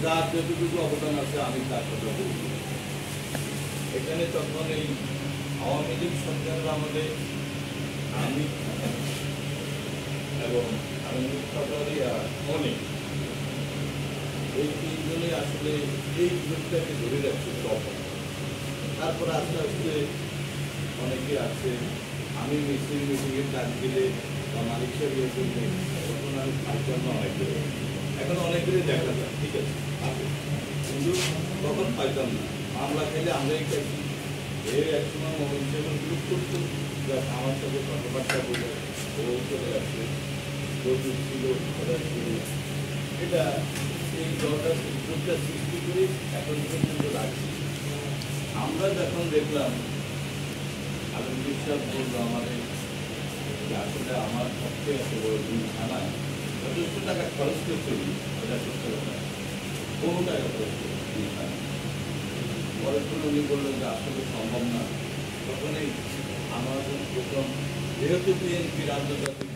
যার যতটুকু অবদান আছে আমি তার কথা বলব। এখানে তখন এই আওয়ামী লীগ সরকারের আমলে আমি এবং আমি অনেক এই তিনজনই আসলে এই গ্রুপটাকে ধরে রাখছে তখন। তারপর আস্তে আস্তে অনেকে আছে, আমি মিটিংয়ে ডাক দিলে বা মালিক সাহেব ইয়ে করলে তখন আমি পাইতাম না অনেকে। এখন অনেকেরই দেখা যায়, ঠিক আছে আছে, কিন্তু তখন পাইতাম না। মামলা খেলে আমরাই খাইছি। এর একসময় মোবাইল সেবার গ্রুপ করতো, আমার সাথে কথাবার্তা বলে ও চলে আসছে, প্রচুর ছিল ওরা ছিল। এটা এই দলটা গ্রুপটা সৃষ্টি করে এখন পর্যন্ত রাখছি। আমরা যখন দেখলাম আলম বিশ্বাস বললো আমাদের যে আসলে আমার পক্ষে এত বড় দুই থানায় যথেষ্ট টাকা খরচ করছে, এটা করতে হবে কোনো টাকা খরচ করছে দুই থানায়। পরের জন্য উনি বললেন যে আসলে সম্ভব না। তখনই আমাদের প্রথম যেহেতু বিএনপির আন্তর্জাতিক